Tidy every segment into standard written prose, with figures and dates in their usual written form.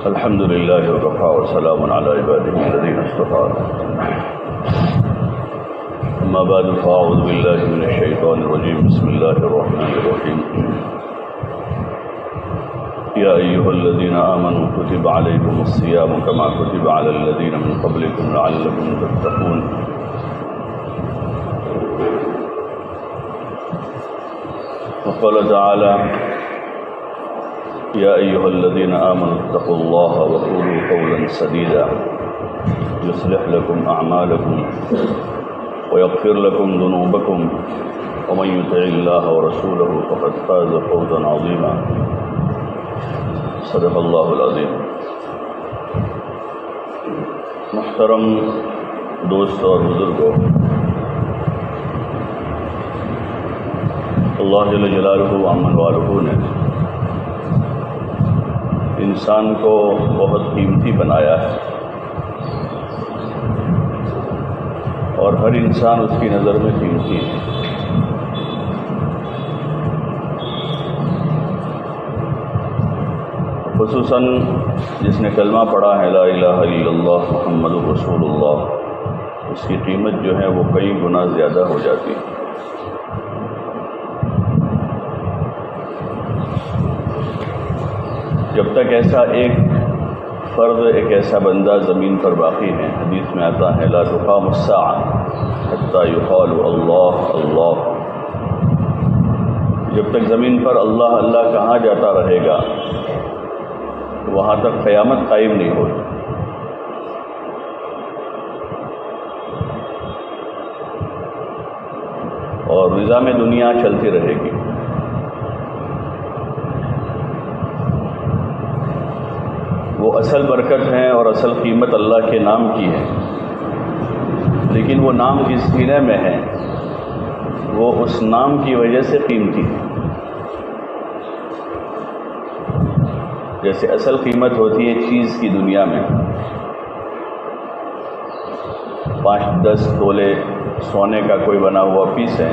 الحمد لله وكفى وسلام على عباده الذين اصطفى. أما بعد فأعوذ بالله من الشيطان الرجيم. بسم الله الرحمن الرحيم. يا أيها الذين آمنوا كتب عليكم الصيام كما كتب على الذين من قبلكم لعلكم تتقون. وقال تعالى: يا أيها الذين آمنوا اتقوا الله وقولوا قولا سديدا يصلح لكم أعمالكم ويغفر لكم ذنوبكم ومن يطع الله ورسوله فقد فاز فوزا عظيما. صدق اللہ العظیم. محترم دوست اور بزرگوں، اللہ جل جلالہ وعمن والہ نے انسان کو بہت قیمتی بنایا ہے، اور ہر انسان اس کی نظر میں قیمتی ہے. خصوصاً جس نے کلمہ پڑھا ہے لا الہ الا اللہ محمد رسول اللہ، اس کی قیمت جو ہے وہ کئی گنا زیادہ ہو جاتی ہے. جب تک ایسا ایک فرد، ایک ایسا بندہ زمین پر باقی ہے، حدیث میں آتا ہے لا تقام الساعة حتى يقال اللہ اللہ. جب تک زمین پر اللہ اللہ کہا جاتا رہے گا، وہاں تک قیامت قائم نہیں ہوگی. اور نظام دنیا چلتی رہے گی. وہ اصل برکت ہے اور اصل قیمت اللہ کے نام کی ہے، لیکن وہ نام جس سینے میں ہے وہ اس نام کی وجہ سے قیمتی ہے. جیسے اصل قیمت ہوتی ہے چیز کی دنیا میں، 5-10 تولے سونے کا کوئی بنا ہوا پیس ہے،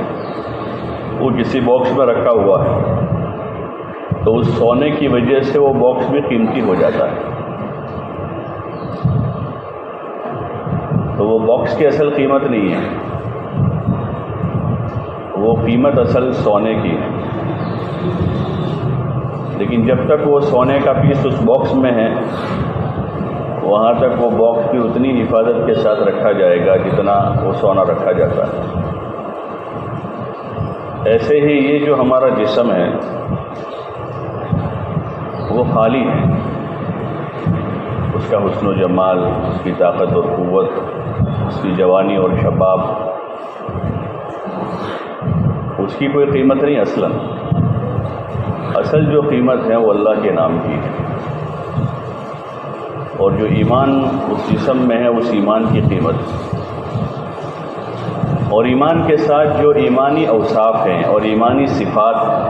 وہ کسی باکس میں رکھا ہوا ہے تو اس سونے کی وجہ سے وہ باکس بھی قیمتی ہو جاتا ہے. تو وہ باکس کی اصل قیمت نہیں ہے، وہ قیمت اصل سونے کی ہے. لیکن جب تک وہ سونے کا پیس اس باکس میں ہے، وہاں تک وہ باکس بھی اتنی حفاظت کے ساتھ رکھا جائے گا جتنا وہ سونا رکھا جاتا ہے. ایسے ہی یہ جو ہمارا جسم ہے وہ خالی ہے. اس کا حسن و جمال، اس کی طاقت اور قوت، اس کی جوانی اور شباب، اس کی کوئی قیمت نہیں. اصل جو قیمت ہے وہ اللہ کے نام کی ہے، اور جو ایمان اس جسم میں ہے اس ایمان کی قیمت، اور ایمان کے ساتھ جو ایمانی اوصاف ہیں اور ایمانی صفات ہیں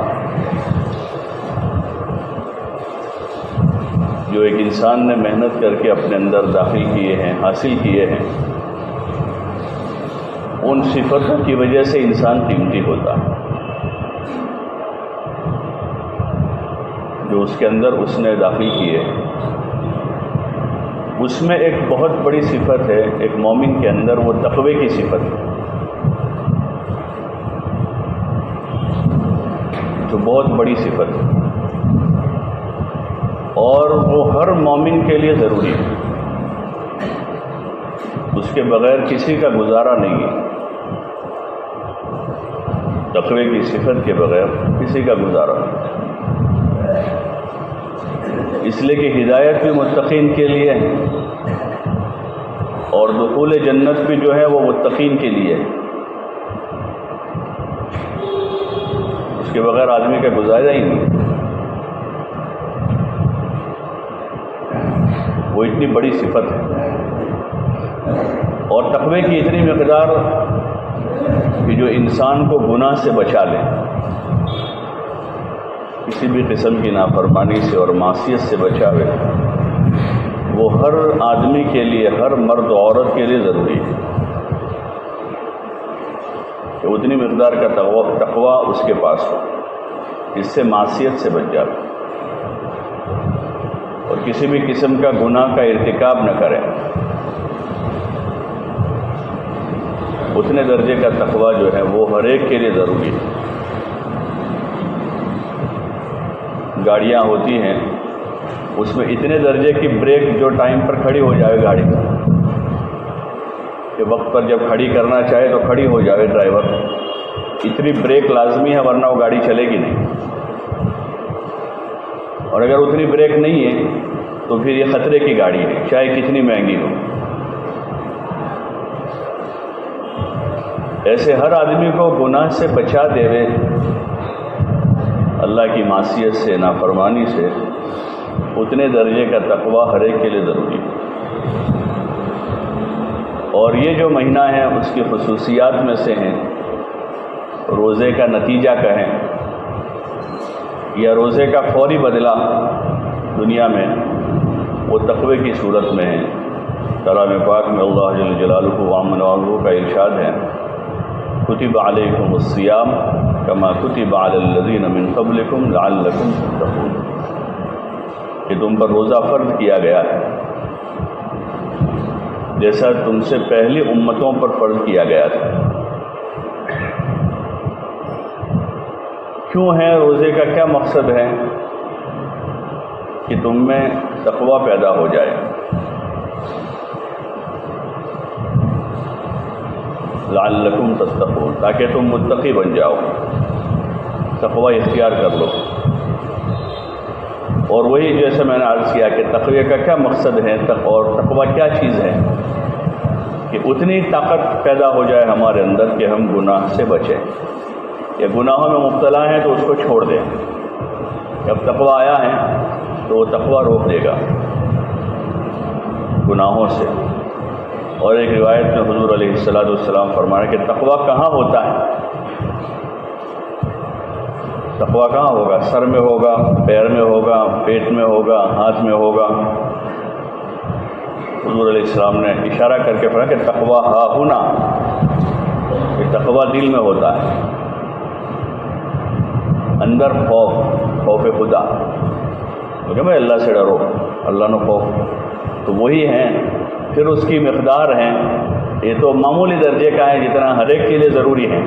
جو ایک انسان نے محنت کر کے اپنے اندر داخل کیے ہیں، حاصل کیے ہیں، ان صفتوں کی وجہ سے انسان قیمتی ہوتا ہے. جو اس کے اندر اس نے داخل کیے، اس میں ایک بہت بڑی صفت ہے ایک مومن کے اندر، وہ تقوی کی صفت ہے، جو بہت بڑی صفت ہے، اور وہ ہر مومن کے لیے ضروری ہے. اس کے بغیر کسی کا گزارا نہیں ہے. تقوی کی صفت کے بغیر کسی کا گزارا نہیں. اس لیے کہ ہدایت بھی متقین کے لیے ہے، اور دخول جنت بھی جو ہے وہ متقین کے لیے ہے. اس کے بغیر آدمی کا گزارا ہی نہیں. وہ اتنی بڑی صفت ہے، اور تقوی کی اتنی مقدار کہ جو انسان کو گناہ سے بچا لے، کسی بھی قسم کی نافرمانی سے اور معصیت سے بچاوے، وہ ہر آدمی کے لیے، ہر مرد و عورت کے لیے ضروری ہے کہ اتنی مقدار کا تقوی اس کے پاس ہو، اس سے معصیت سے بچ جائے. اور کسی بھی قسم کا گناہ کا ارتکاب نہ کرے، اتنے درجے کا تقویٰ جو ہے وہ ہر ایک کے لیے ضروری ہے۔ گاڑیاں ہوتی ہیں اس میں اتنے درجے کی بریک جو ٹائم پر کھڑی ہو جائے گاڑی کہ وقت پر جب کھڑی کرنا چاہے تو کھڑی ہو جائے ڈرائیور، اتنی بریک لازمی ہے ورنہ وہ گاڑی چلے گی نہیں، اور اگر اتنی بریک نہیں ہے تو پھر یہ خطرے کی گاڑی ہے چاہے کتنی مہنگی ہو۔ ایسے ہر آدمی کو گناہ سے بچا دے ہوئے اللہ کی معصیت سے، نافرمانی سے، اتنے درجے کا تقویٰ ہر ایک کے لیے ضروری ہے۔ اور یہ جو مہینہ ہے اس کی خصوصیات میں سے ہیں، روزے کا نتیجہ کہیں یا روزے کا فوری بدلہ دنیا میں، وہ تقوی کی صورت میں ہے۔ کلام پاک میں اللہ جل جلالہ وعظمہ کا ارشاد ہے، کتب علیکم الصیام کما کتب علی الذین من قبلکم لعلکم تتقون، کہ تم پر روزہ فرض کیا گیا ہے جیسا تم سے پہلی امتوں پر فرض کیا گیا تھا۔ کیوں ہے روزے کا کیا مقصد ہے؟ کہ تم میں تقویٰ پیدا ہو جائے، لعلکم تتقون، تاکہ تم متقی بن جاؤ، تقویٰ اختیار کر لو۔ اور وہی جیسے میں نے عرض کیا کہ تقوی کا کیا مقصد ہے اور تقویٰ کیا چیز ہے، کہ اتنی طاقت پیدا ہو جائے ہمارے اندر کہ ہم گناہ سے بچیں، یا گناہوں میں مبتلا ہیں تو اس کو چھوڑ دیں۔ جب تقویٰ آیا ہے تو وہ تقویٰ روک دے گا گناہوں سے۔ اور ایک روایت میں حضور علیہ السلام فرمایا کہ تقویٰ کہاں ہوتا ہے؟ تقویٰ کہاں ہوگا؟ سر میں ہوگا، پیر میں ہوگا، پیٹ میں ہوگا، ہاتھ میں ہوگا۔ حضور علیہ السلام نے اشارہ کر کے فرمایا کہ تقویٰ ہا ہونا، کہ تقویٰ دل میں ہوتا ہے، اندر خوف خدا، کہ میں اللہ سے ڈرو، اللہ نے خوف، تو وہی ہیں۔ پھر اس کی مقدار ہے، یہ تو معمولی درجے کا ہے جتنا ہر ایک کے لیے ضروری ہے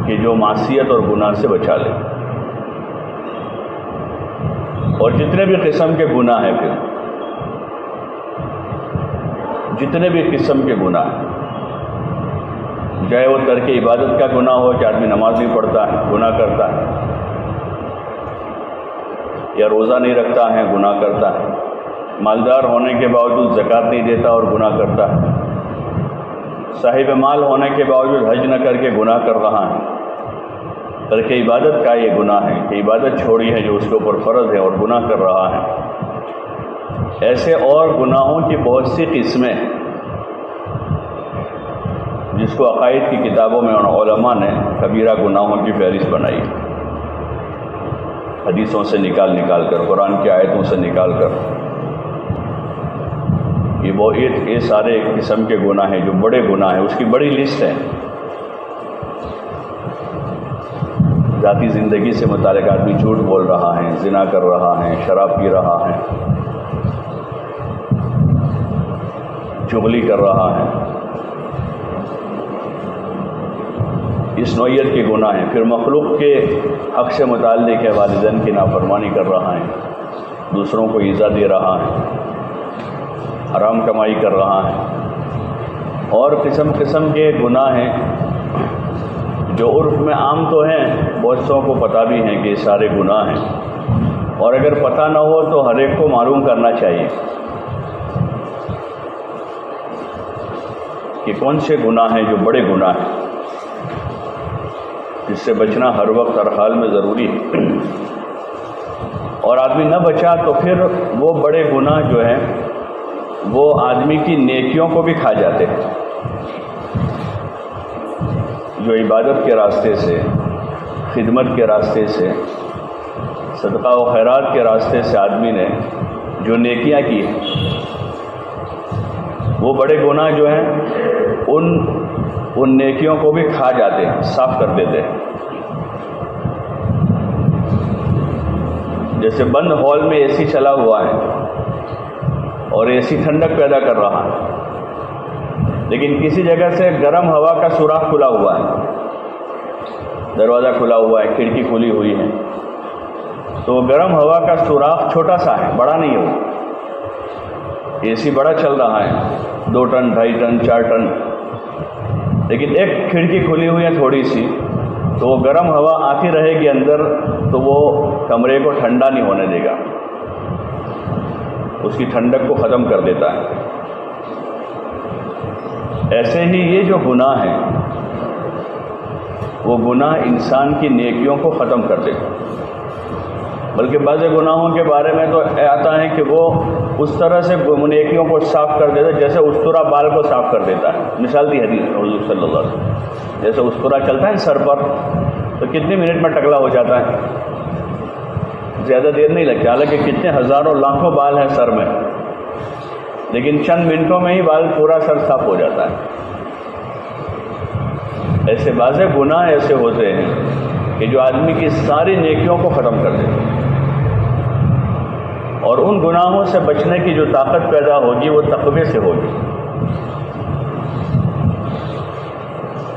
کہ جو معصیت اور گناہ سے بچا لے۔ اور جتنے بھی قسم کے گناہ ہیں، پھر جتنے بھی قسم کے گناہ ہیں، چاہے وہ ترک عبادت کا گناہ ہو کہ آدمی نماز نہیں پڑھتا ہے گناہ کرتا ہے، یا روزہ نہیں رکھتا ہے گناہ کرتا ہے، مالدار ہونے کے باوجود زکوٰۃ نہیں دیتا اور گناہ کرتا ہے، صاحب مال ہونے کے باوجود حج نہ کر کے گناہ کر رہا ہے، ترک عبادت کا یہ گناہ ہے کہ عبادت چھوڑی ہے جو اس کے اوپر فرض ہے اور گناہ کر رہا ہے۔ ایسے اور گناہوں کی بہت سی قسمیں جس کو عقائد کی کتابوں میں علماء نے کبیرہ گناہوں کی فہرست بنائی، حدیثوں سے نکال کر، قرآن کی آیتوں سے نکال کر۔ یہ سارے قسم کے گناہ ہیں جو بڑے گناہ ہیں، اس کی بڑی لسٹ ہے۔ ذاتی زندگی سے متعلق آدمی جھوٹ بول رہا ہے، زنا کر رہا ہے، شراب پی رہا ہے، چغلی کر رہا ہے، اس نوعیت کے گناہ ہیں۔ پھر مخلوق کے حق سے متعلق ہے، والدین کی نافرمانی کر رہا ہے، دوسروں کو ایذا دے رہا ہے، حرام کمائی کر رہا ہے، اور قسم قسم کے گناہ ہیں جو عرف میں عام تو ہیں، بہت سو کو پتہ بھی ہیں کہ یہ سارے گناہ ہیں، اور اگر پتہ نہ ہو تو ہر ایک کو معلوم کرنا چاہیے کہ کون سے گناہ ہیں جو بڑے گناہ ہیں، جس سے بچنا ہر وقت ہر حال میں ضروری ہے۔ اور آدمی نہ بچا تو پھر وہ بڑے گناہ جو ہیں وہ آدمی کی نیکیوں کو بھی کھا جاتے ہیں، جو عبادت کے راستے سے، خدمت کے راستے سے، صدقہ و خیرات کے راستے سے آدمی نے جو نیکیاں کی ہیں، وہ بڑے گناہ جو ہیں ان نیکیوں کو بھی کھا جاتے ہیں، صاف کر دیتے ہیں۔ جیسے بند ہال میں اے سی چلا ہوا ہے اور اے سی ٹھنڈک پیدا کر رہا ہے، لیکن کسی جگہ سے گرم ہوا کا سوراخ کھلا ہوا ہے، دروازہ کھلا ہوا ہے، کھڑکی کھلی ہوئی ہے، تو گرم ہوا کا سوراخ چھوٹا سا ہے، بڑا نہیں ہے۔ اے سی بڑا چل رہا ہے، 2 ٹن 2.5 ٹن 4 ٹن، لیکن ایک کھڑکی کھلی ہوئی ہے تھوڑی سی، تو وہ گرم ہوا آتی رہے گی اندر، تو وہ کمرے کو ٹھنڈا نہیں ہونے دے گا، اس کی ٹھنڈک کو ختم کر دیتا ہے۔ ایسے ہی یہ جو گناہ ہے، وہ گناہ انسان کی نیکیوں کو ختم کر دیتا ہے۔ بلکہ بعض گناہوں کے بارے میں تو آتا ہے کہ وہ اس طرح سے نیکیوں کو صاف کر دیتا ہے جیسے استورا بال کو صاف کر دیتا ہے۔ مثال دی حدیث حضور صلی اللہ علیہ وسلم، جیسے استورا چلتا ہے سر پر تو کتنے منٹ میں ٹکلا ہو جاتا ہے، زیادہ دیر نہیں لگتی، حالانکہ کتنے ہزاروں لاکھوں بال ہیں سر میں، لیکن چند منٹوں میں ہی بال پورا سر صاف ہو جاتا ہے۔ ایسے بعض گناہ ایسے ہوتے ہیں کہ جو آدمی کی ساری نیکیوں کو ختم کر دیتے ہیں، اور ان گناہوں سے بچنے کی جو طاقت پیدا ہوگی وہ تقوی سے ہوگی،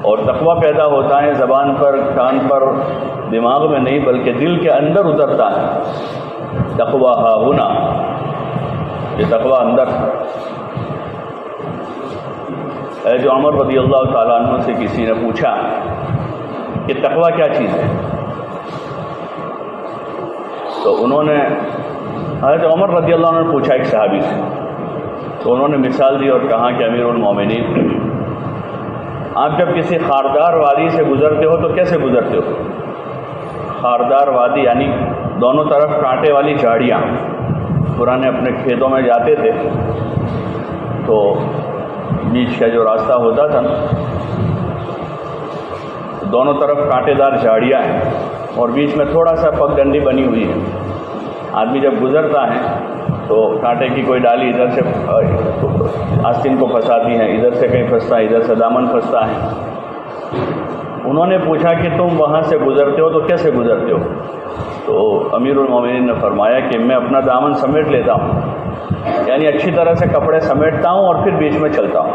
اور تقوی پیدا ہوتا ہے زبان پر، کان پر، دماغ میں نہیں بلکہ دل کے اندر اترتا ہے۔ تقوی ہا ہنا، یہ تقوی اندر ہے۔ جو عمر رضی اللہ تعالیٰ عنہ سے کسی نے پوچھا کہ تقوی کیا چیز ہے، تو انہوں نے حضرت عمر رضی اللہ عنہ نے پوچھا ایک صحابی سے، تو انہوں نے مثال دی اور کہا کہ امیر المومنین، آپ جب کسی خاردار وادی سے گزرتے ہو تو کیسے گزرتے ہو؟ خاردار وادی یعنی دونوں طرف کانٹے والی جھاڑیاں، پرانے اپنے کھیتوں میں جاتے تھے تو بیچ کا جو راستہ ہوتا تھا دونوں طرف کانٹے دار جھاڑیاں ہیں اور بیچ میں تھوڑا سا پگ ڈنڈی بنی ہوئی ہے۔ آدمی جب گزرتا ہے تو کانٹے کی کوئی ڈالی ادھر سے آستین کو پھنساتی ہے، ادھر سے کہیں پھنستا ہے، ادھر سے دامن پھنستا ہے۔ انہوں نے پوچھا کہ تم وہاں سے گزرتے ہو تو کیسے گزرتے ہو؟ تو امیر المومنین نے فرمایا کہ میں اپنا دامن سمیٹ لیتا ہوں، یعنی اچھی طرح سے کپڑے سمیٹتا ہوں اور پھر بیچ میں چلتا ہوں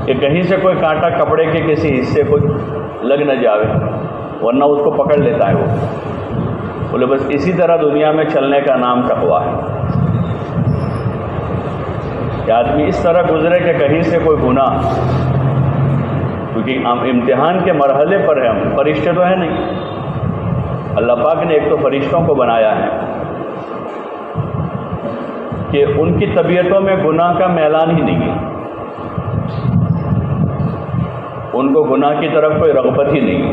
کہ کہیں سے کوئی کانٹا کپڑے کے کسی حصے کو لگ نہ جاوے، ورنہ اس کو پکڑ لیتا ہے وہ۔ بولے بس اسی طرح دنیا میں چلنے کا نام تقویٰ ہے کہ آدمی اس طرح گزرے کہ کہیں سے کوئی گناہ، کیونکہ ہم امتحان کے مرحلے پر ہیں، ہم فرشتے تو ہیں نہیں۔ اللہ پاک نے ایک تو فرشتوں کو بنایا ہے کہ ان کی طبیعتوں میں گناہ کا میلان ہی نہیں ہے، ان کو گناہ کی طرف کوئی رغبت ہی نہیں ہے،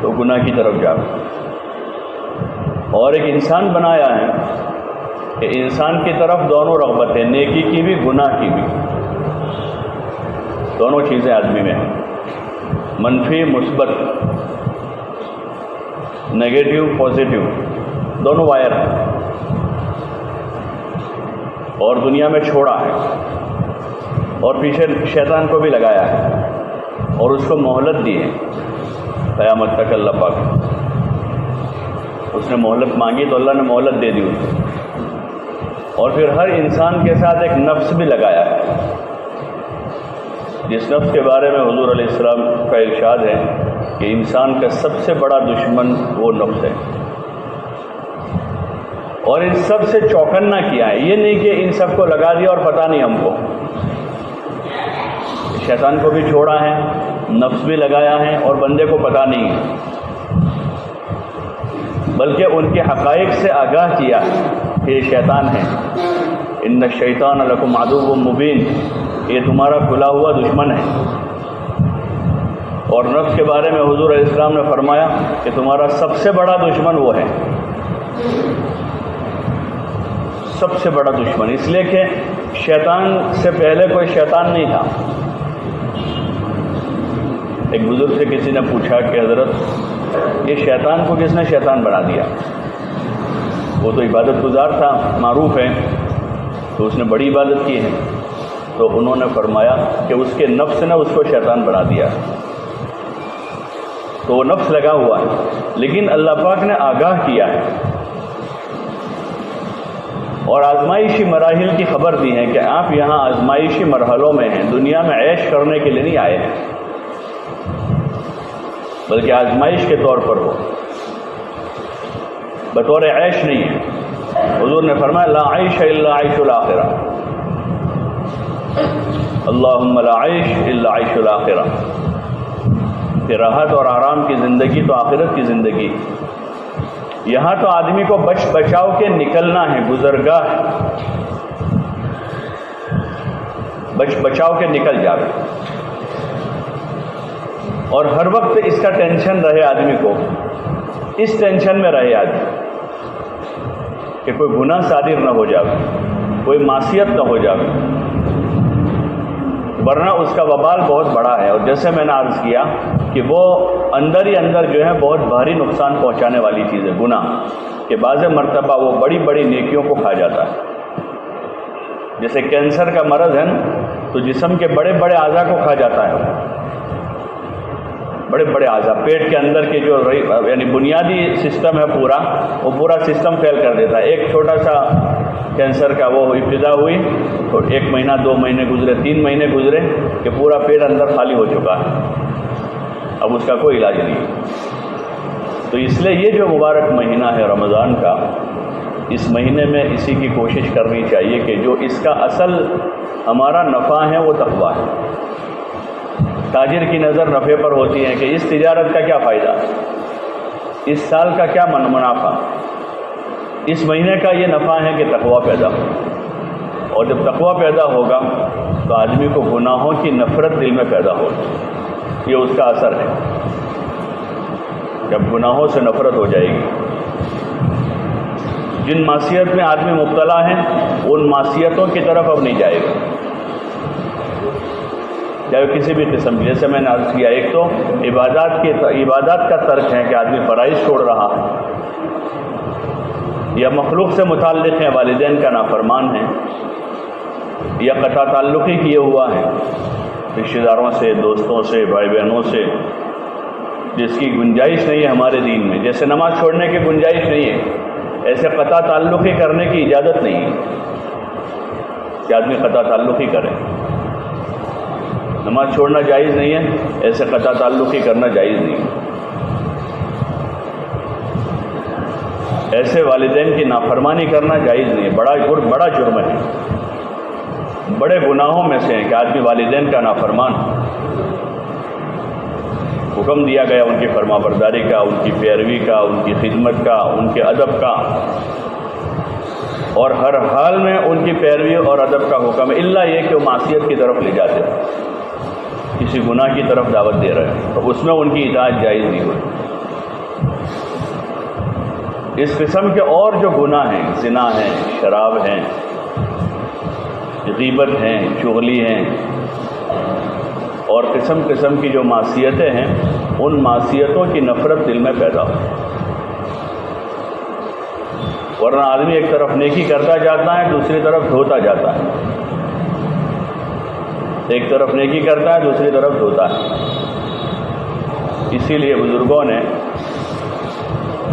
تو گناہ کی طرف جاؤ۔ اور ایک انسان بنایا ہے کہ انسان کی طرف دونوں رغبتیں، نیکی کی بھی گناہ کی بھی، دونوں چیزیں آدمی میں ہیں، منفی مثبت، نیگیٹو پازیٹو، دونوں وائر ہیں، اور دنیا میں چھوڑا ہے اور پیچھے شیطان کو بھی لگایا ہے اور اس کو مہلت دی ہے قیامت تک۔ اللہ پاک اس نے مہلت مانگی تو اللہ نے مہلت دے دی اسے، اور پھر ہر انسان کے ساتھ ایک نفس بھی لگایا ہے، جس نفس کے بارے میں حضور علیہ السلام کا ارشاد ہے کہ انسان کا سب سے بڑا دشمن وہ نفس ہے، اور ان سب سے چوکنا کیا ہے، یہ نہیں کہ ان سب کو لگا دیا اور پتہ نہیں ہم کو۔ شیطان کو بھی چھوڑا ہے، نفس بھی لگایا ہے اور بندے کو پتہ نہیں ہے، بلکہ ان کے حقائق سے آگاہ کیا کہ یہ شیطان ہے۔ ان الشیطان لکم عدو مبین، یہ تمہارا کھلا ہوا دشمن ہے۔ اور نفس کے بارے میں حضور علیہ السلام نے فرمایا کہ تمہارا سب سے بڑا دشمن وہ ہے، سب سے بڑا دشمن، اس لیے کہ شیطان سے پہلے کوئی شیطان نہیں تھا۔ ایک بزرگ سے کسی نے پوچھا کہ حضرت یہ شیطان کو کس نے شیطان بنا دیا؟ وہ تو عبادت گزار تھا، معروف ہے، تو اس نے بڑی عبادت کی ہے۔ تو انہوں نے فرمایا کہ اس کے نفس نے اس کو شیطان بنا دیا، تو وہ نفس لگا ہوا ہے، لیکن اللہ پاک نے آگاہ کیا ہے اور آزمائشی مراحل کی خبر دی ہے کہ آپ یہاں آزمائشی مرحلوں میں ہیں، دنیا میں عیش کرنے کے لیے نہیں آئے ہیں، بلکہ آزمائش کے طور پر ہو، بطور عیش نہیں ہے۔ حضور نے فرمایا لا عیش الا عیش الاخرہ، اللہم لا عیش الا عیش الاخرہ، کہ راحت اور آرام کی زندگی تو آخرت کی زندگی، یہاں تو آدمی کو بچ بچاؤ کے نکلنا ہے، گزرگاہ بچ بچاؤ کے نکل جاوے، اور ہر وقت اس کا ٹینشن رہے آدمی کو، اس ٹینشن میں رہے آدمی کہ کوئی گناہ صادر نہ ہو جاوے، کوئی معصیت نہ ہو جاوے، ورنہ اس کا وبال بہت بڑا ہے، اور جیسے میں نے عرض کیا کہ وہ اندر ہی اندر جو ہے بہت بھاری نقصان پہنچانے والی چیز ہے گناہ، کہ بعض مرتبہ وہ بڑی بڑی نیکیوں کو کھا جاتا ہے۔ جیسے کینسر کا مرض ہے نا، تو جسم کے بڑے بڑے اعضاء کو کھا جاتا ہے، بڑے بڑے اعضاء، پیٹ کے اندر کے جو یعنی بنیادی سسٹم ہے پورا، وہ پورا سسٹم فیل کر دیتا ہے۔ ایک چھوٹا سا کینسر کا وہ ابتدا ہوئی تو 1 مہینہ 2 مہینے گزرے، 3 مہینے گزرے کہ پورا پیٹ اندر خالی ہو چکا ہے، اب اس کا کوئی علاج نہیں۔ تو اس لیے یہ جو مبارک مہینہ ہے رمضان کا، اس مہینے میں اسی کی کوشش کرنی چاہیے کہ جو اس کا اصل ہمارا نفع ہے وہ تقویٰ ہے۔ تاجر کی نظر نفع پر ہوتی ہے کہ اس تجارت کا کیا فائدہ، اس سال کا کیا منافع، اس مہینے کا یہ نفع ہے کہ تقویٰ پیدا ہو، اور جب تقویٰ پیدا ہوگا تو آدمی کو گناہوں کی نفرت دل میں پیدا ہوگی، یہ اس کا اثر ہے۔ جب گناہوں سے نفرت ہو جائے گی، جن معصیت میں آدمی مبتلا ہے ان معصیتوں کی طرف اب نہیں جائے گا، چاہے کسی بھی قسم کی، جیسے میں نے عرض کیا، ایک تو عبادات کا ترک ہے کہ آدمی فرائض چھوڑ رہا ہے، یا مخلوق سے متعلق ہے، والدین کا نافرمان ہے، یا قطع تعلقی کیے ہوا ہے رشتہ داروں سے، دوستوں سے، بھائی بہنوں سے، جس کی گنجائش نہیں ہے ہمارے دین میں۔ جیسے نماز چھوڑنے کی گنجائش نہیں ہے، ایسے قطع تعلقی کرنے کی اجازت نہیں ہے کہ آدمی قطع تعلقی کرے۔ نماز چھوڑنا جائز نہیں ہے، ایسے قطع تعلقی کرنا جائز نہیں ہے۔ ایسے والدین کی نافرمانی کرنا جائز نہیں ہے، بڑا جرم ہے، بڑے گناہوں میں سے ہے کہ آدمی والدین کا نافرمان۔ حکم دیا گیا ان کی فرما برداری کا، ان کی پیروی کا، ان کی خدمت کا، ان کے ادب کا، اور ہر حال میں ان کی پیروی اور ادب کا حکم ہے، الا یہ کہ وہ معصیت کی طرف لے جاتے ہیں، کسی گناہ کی طرف دعوت دے رہے ہیں، تو اس میں ان کی اطاعت جائز نہیں ہوئی۔ اس قسم کے اور جو گناہ ہیں، زنا ہیں، شراب ہیں، غیبت ہیں، چغلی ہیں، اور قسم قسم کی جو معصیتیں ہیں، ان معصیتوں کی نفرت دل میں پیدا ہو، ورنہ آدمی ایک طرف نیکی کرتا جاتا ہے، دوسری طرف دھوتا جاتا ہے، ایک طرف نیکی کرتا ہے، دوسری طرف دھوتا ہے۔ اسی لیے بزرگوں نے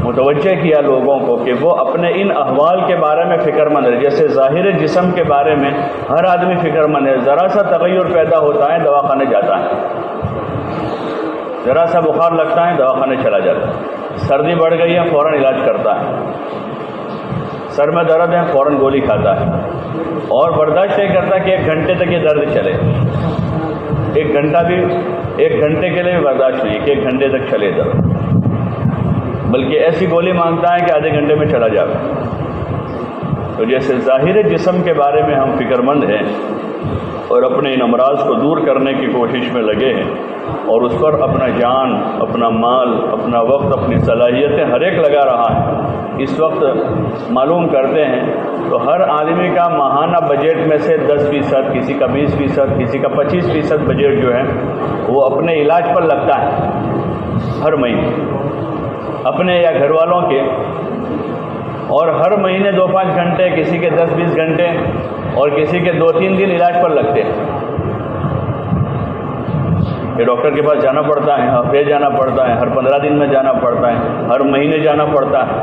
متوجہ کیا لوگوں کو کہ وہ اپنے ان احوال کے بارے میں فکر مند ہے۔ جیسے ظاہر جسم کے بارے میں ہر آدمی فکر مند ہے، ذرا سا تغیر پیدا ہوتا ہے دواخانے جاتا ہے، ذرا سا بخار لگتا ہے دواخانے چلا جاتا ہے، سردی بڑھ گئی ہے فوراً علاج کرتا ہے، سر میں درد ہے فوراً گولی کھاتا ہے، اور برداشت نہیں کرتا کہ 1 گھنٹے تک یہ درد چلے، 1 گھنٹے کے لیے بھی برداشت نہیں کہ 1 گھنٹے تک چلے درد، بلکہ ایسی گولی مانگتا ہے کہ آدھے گھنٹے میں چلا جائے۔ تو جیسے ظاہر جسم کے بارے میں ہم فکر مند ہیں اور اپنے ان امراض کو دور کرنے کی کوشش میں لگے ہیں، اور اس پر اپنا جان، اپنا مال، اپنا وقت، اپنی صلاحیتیں ہر ایک لگا رہا ہے، اس وقت معلوم کرتے ہیں تو ہر آدمی کا ماہانہ بجٹ میں سے 10%، کسی کا 20%، کسی کا 25% بجٹ جو ہے وہ اپنے علاج پر لگتا ہے ہر مہینے، اپنے یا گھر والوں کے، اور ہر مہینے 2-5 گھنٹے، کسی کے 10-20 گھنٹے، اور کسی کے 2-3 دن علاج پر لگتے ہیں۔ کہ ڈاکٹر کے پاس جانا پڑتا ہے، ہفتے جانا پڑتا ہے، ہر 15 دن میں جانا پڑتا ہے، ہر مہینے جانا پڑتا ہے،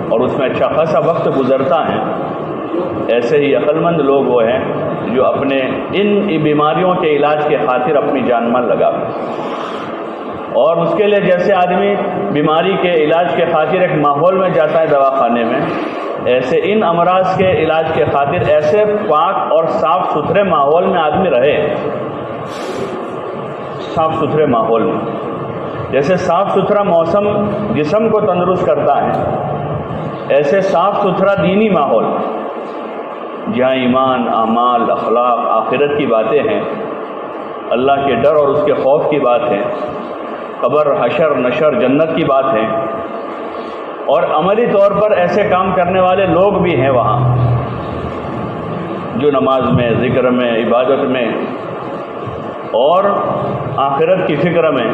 اور اس میں اچھا خاصا وقت گزرتا ہے، ایسے ہی عقل مند لوگ وہ ہیں جو اپنے ان بیماریوں کے علاج کے خاطر اپنی جان مال لگاتے ہیں۔ اور اس کے لیے جیسے آدمی بیماری کے علاج کے خاطر ایک ماحول میں جاتا ہے دواخانے میں، ایسے ان امراض کے علاج کے خاطر ایسے پاک اور صاف ستھرے ماحول میں آدمی رہے، صاف ستھرے ماحول میں، جیسے صاف ستھرا موسم جسم کو تندرست کرتا ہے، ایسے صاف ستھرا دینی ماحول جہاں ایمان، اعمال، اخلاق، آخرت کی باتیں ہیں، اللہ کے ڈر اور اس کے خوف کی بات ہے، قبر، حشر، نشر، جنت کی بات ہے، اور عملی طور پر ایسے کام کرنے والے لوگ بھی ہیں وہاں جو نماز میں، ذکر میں، عبادت میں اور آخرت کی فکر میں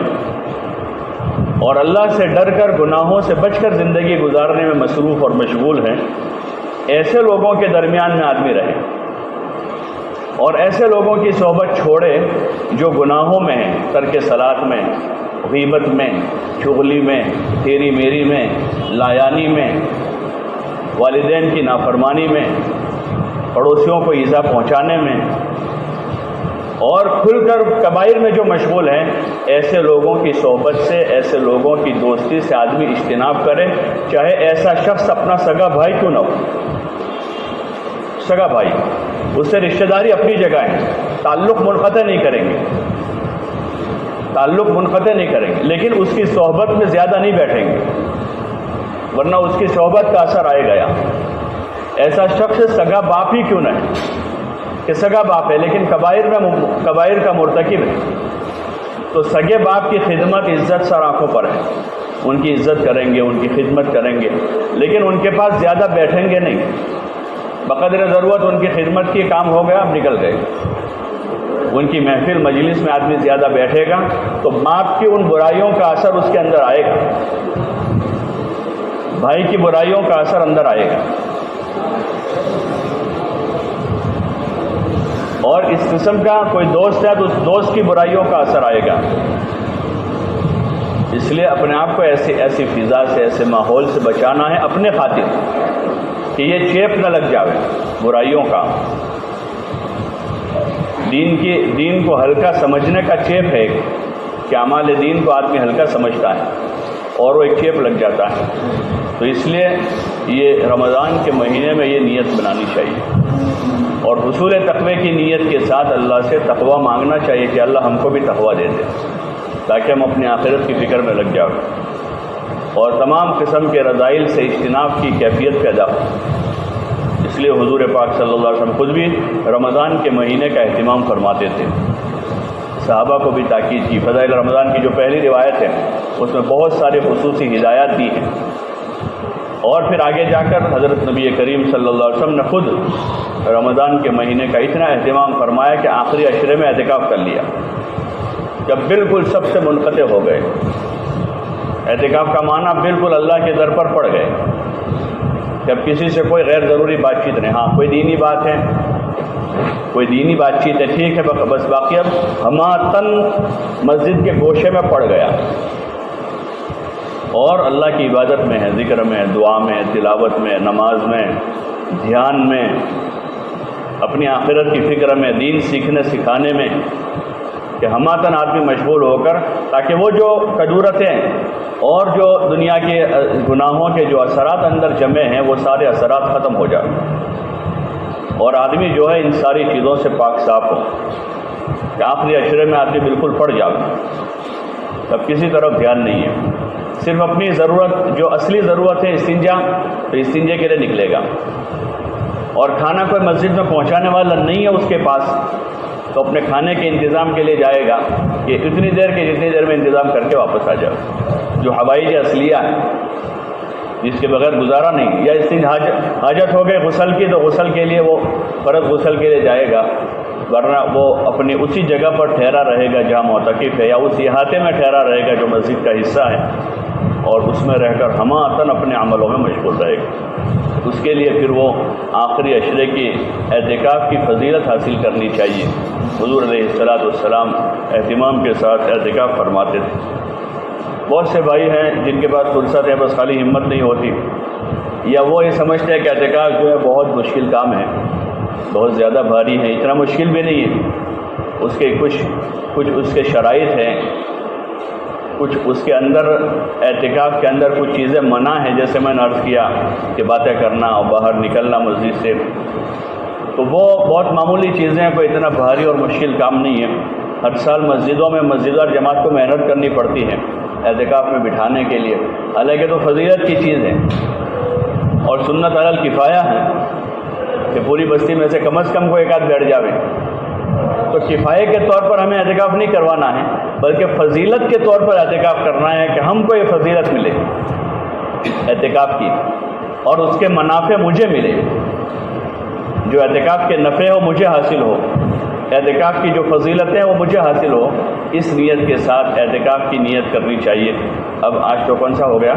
اور اللہ سے ڈر کر گناہوں سے بچ کر زندگی گزارنے میں مصروف اور مشغول ہیں۔ ایسے لوگوں کے درمیان میں آدمی رہے اور ایسے لوگوں کی صحبت چھوڑے جو گناہوں میں ہیں، ترک صلاۃ میں، غیبت میں، چغلی میں، تیری میری میں، لایانی میں، والدین کی نافرمانی میں، پڑوسیوں کو ایذا پہنچانے میں اور کھل کر کبائر میں جو مشغول ہیں، ایسے لوگوں کی صحبت سے، ایسے لوگوں کی دوستی سے آدمی اجتناب کرے، چاہے ایسا شخص اپنا سگا بھائی کیوں نہ ہو۔ سگا بھائی، اس سے رشتہ داری اپنی جگہ ہے، تعلق منقطع نہیں کریں گے، تعلق منقطع نہیں کریں گے، لیکن اس کی صحبت میں زیادہ نہیں بیٹھیں گے، ورنہ اس کی صحبت کا اثر آئے گا۔ ایسا شخص سگا باپ ہی کیوں نہ ہے کہ سگا باپ ہے لیکن کبائر کا مرتکب ہے، تو سگے باپ کی خدمت عزت سر آنکھوں پر ہے، ان کی عزت کریں گے، ان کی خدمت کریں گے، لیکن ان کے پاس زیادہ بیٹھیں گے نہیں، بقدر ضرورت ان کی خدمت کی کام ہو گیا، اب نکل گئے۔ ان کی محفل مجلس میں آدمی زیادہ بیٹھے گا تو باپ کی ان برائیوں کا اثر اس کے اندر آئے گا، بھائی کی برائیوں کا اثر اندر آئے گا، اور اس قسم کا کوئی دوست ہے تو اس دوست کی برائیوں کا اثر آئے گا۔ اس لیے اپنے آپ کو ایسی فضا سے، ایسے ماحول سے بچانا ہے اپنے خاطر کہ یہ چیپ نہ لگ جاوے برائیوں کا۔ دین کو ہلکا سمجھنے کا چیپ ہے کہ اعمال دین کو آدمی ہلکا سمجھتا ہے اور وہ ایک چیپ لگ جاتا ہے، تو اس لیے یہ رمضان کے مہینے میں یہ نیت بنانی چاہیے اور حصول تقوی کی نیت کے ساتھ اللہ سے تقوی مانگنا چاہیے کہ اللہ ہم کو بھی تقوی دے دے تاکہ ہم اپنی آخرت کی فکر میں لگ جائیں اور تمام قسم کے رذائل سے اجتناب کی کیفیت پیدا ہو۔ اس لیے حضور پاک صلی اللہ علیہ وسلم خود بھی رمضان کے مہینے کا اہتمام فرماتے تھے، صحابہ کو بھی تاکید کی۔ فضائل رمضان کی جو پہلی روایت ہے اس میں بہت سارے خصوصی ہدایات دی ہیں، اور پھر آگے جا کر حضرت نبی کریم صلی اللہ علیہ وسلم نے خود رمضان کے مہینے کا اتنا اہتمام فرمایا کہ آخری عشرے میں اعتکاف کر لیا، جب بالکل سب سے منقطع ہو گئے۔ اعتکاف کا معنی بالکل اللہ کے در پر پڑ گئے، جب کسی سے کوئی غیر ضروری بات چیت نہیں، ہاں کوئی دینی بات ہے، کوئی دینی بات چیت ہے، ٹھیک ہے، بس باقی اب ہمارا تن مسجد کے گوشے میں پڑ گیا اور اللہ کی عبادت میں ہے، ذکر میں، دعا میں، تلاوت میں، نماز میں، دھیان میں، اپنی آخرت کی فکر میں، دین سیکھنے سکھانے میں، کہ ہماتن آدمی مشغول ہو کر تاکہ وہ جو کدورتیں اور جو دنیا کے گناہوں کے جو اثرات اندر جمع ہیں وہ سارے اثرات ختم ہو جائیں اور آدمی جو ہے ان ساری چیزوں سے پاک صاف ہو کہ آخری عشرے میں آدمی بالکل پڑ جائے، تب کسی طرف دھیان نہیں ہے، صرف اپنی ضرورت جو اصلی ضرورت ہے استنجا، تو استنجے کے لیے نکلے گا، اور کھانا کوئی مسجد میں پہنچانے والا نہیں ہے اس کے پاس تو اپنے کھانے کے انتظام کے لیے جائے گا کہ اتنی دیر کے جتنی دیر میں انتظام کر کے واپس آ جائے، جو حوائج اصلیہ ہے جس کے بغیر گزارا نہیں، یا اس حاجت ہو گئے غسل کی تو غسل کے لیے وہ فرض غسل کے لیے جائے گا، ورنہ وہ اپنی اسی جگہ پر ٹھہرا رہے گا جہاں معتکف ہے، یا اس احاطے میں ٹھہرا رہے گا جو مسجد کا حصہ ہے، اور اس میں رہ کر ہماتن اپنے عملوں میں مشغول رہے گا۔ اس کے لیے پھر وہ آخری عشرے کی اعتکاف کی فضیلت حاصل کرنی چاہیے۔ حضور علیہ السلام اہتمام کے ساتھ اعتکاف فرماتے تھے۔ بہت سے بھائی ہیں جن کے پاس فرصت ہے بس خالی ہمت نہیں ہوتی، یا وہ یہ سمجھتے ہیں کہ اعتکاف جو ہے بہت مشکل کام ہے، بہت زیادہ بھاری ہے۔ اتنا مشکل بھی نہیں ہے، اس کے کچھ اس کے شرائط ہیں، کچھ اس کے اندر اعتکاف کے اندر کچھ چیزیں منع ہیں، جیسے میں نے عرض کیا کہ باتیں کرنا اور باہر نکلنا مسجد سے، تو وہ بہت معمولی چیزیں ہیں، کوئی اتنا بھاری اور مشکل کام نہیں ہے۔ ہر سال مسجدوں میں مسجدار جماعت کو محنت کرنی پڑتی ہے اعتکاف میں بٹھانے کے لیے، حالانکہ تو فضیلت کی چیز ہے اور سنت علی الکفایہ ہے کہ پوری بستی میں سے کم از کم کو ایک آدھ بیٹھ جاوے، تو کفایہ کے طور پر ہمیں اعتکاف نہیں کروانا ہے، بلکہ فضیلت کے طور پر اعتکاف کرنا ہے کہ ہم کو یہ فضیلت ملے اعتکاف کی، اور اس کے منافع مجھے ملے، جو اعتکاف کے نفع ہو مجھے حاصل ہو، اعتکاف کی جو فضیلتیں ہیں وہ مجھے حاصل ہو، اس نیت کے ساتھ اعتکاف کی نیت کرنی چاہیے۔ اب آج تو کون سا ہو گیا؟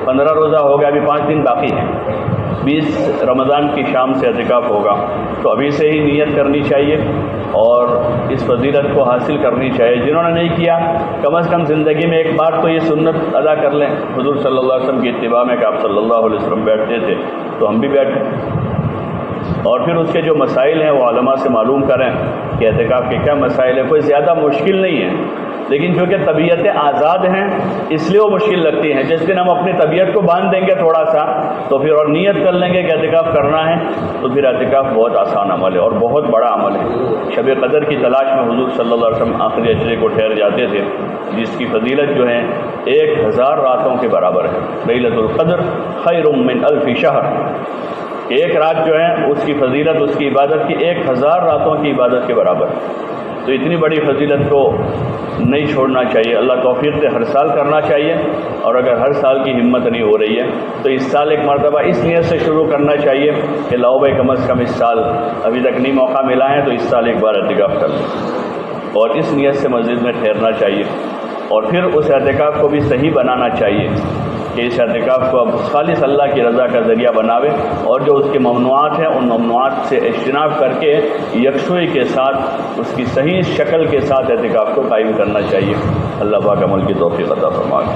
15 روزہ ہو گیا، ابھی 5 دن باقی ہیں، 20 رمضان کی شام سے اعتکاف ہوگا، تو ابھی سے ہی نیت کرنی چاہیے اور اس فضیلت کو حاصل کرنی چاہیے۔ جنہوں نے نہیں کیا کم از کم زندگی میں ایک بار تو یہ سنت ادا کر لیں، حضور صلی اللہ علیہ وسلم کی اتباع میں کہ آپ صلی اللہ علیہ وسلم بیٹھتے تھے تو ہم بھی بیٹھیں، اور پھر اس کے جو مسائل ہیں وہ علماء سے معلوم کریں کہ اعتکاف کے کیا مسائل ہیں۔ کوئی زیادہ مشکل نہیں ہے، لیکن چونکہ طبیعتیں آزاد ہیں اس لیے وہ مشکل لگتی ہیں۔ جس دن ہم اپنی طبیعت کو باندھ دیں گے تھوڑا سا تو پھر اور نیت کر لیں گے کہ اعتکاف کرنا ہے، تو پھر اعتکاف بہت آسان عمل ہے اور بہت بڑا عمل ہے۔ شب قدر کی تلاش میں حضور صلی اللہ علیہ وسلم آخری عشرے کو ٹھہر جاتے تھے، جس کی فضیلت جو ہے 1000 راتوں کے برابر ہے۔ لیلۃ القدر خیر من 1000 شہر، ایک رات جو ہے اس کی فضیلت، اس کی عبادت کی 1000 راتوں کی عبادت کے برابر، تو اتنی بڑی فضیلت کو نہیں چھوڑنا چاہیے۔ اللہ توفیق سے ہر سال کرنا چاہیے، اور اگر ہر سال کی ہمت نہیں ہو رہی ہے تو اس سال ایک مرتبہ اس نیت سے شروع کرنا چاہیے کہ لاؤ بھائی کم از کم اس سال ابھی تک نہیں موقع ملا ہے تو اس سال ایک بار اعتکاف کر لیں، اور اس نیت سے مسجد میں ٹھہرنا چاہیے، اور پھر اس اعتکاف کو بھی صحیح بنانا چاہیے کہ اس اعتکاف کو اب خالص اللہ کی رضا کا ذریعہ بناوے، اور جو اس کے ممنوعات ہیں ان ممنوعات سے اجتناب کر کے یکسوئی کے ساتھ اس کی صحیح شکل کے ساتھ اعتکاف کو قائم کرنا چاہیے۔ اللہ پاک عمل کی توفیق عطا فرمائے۔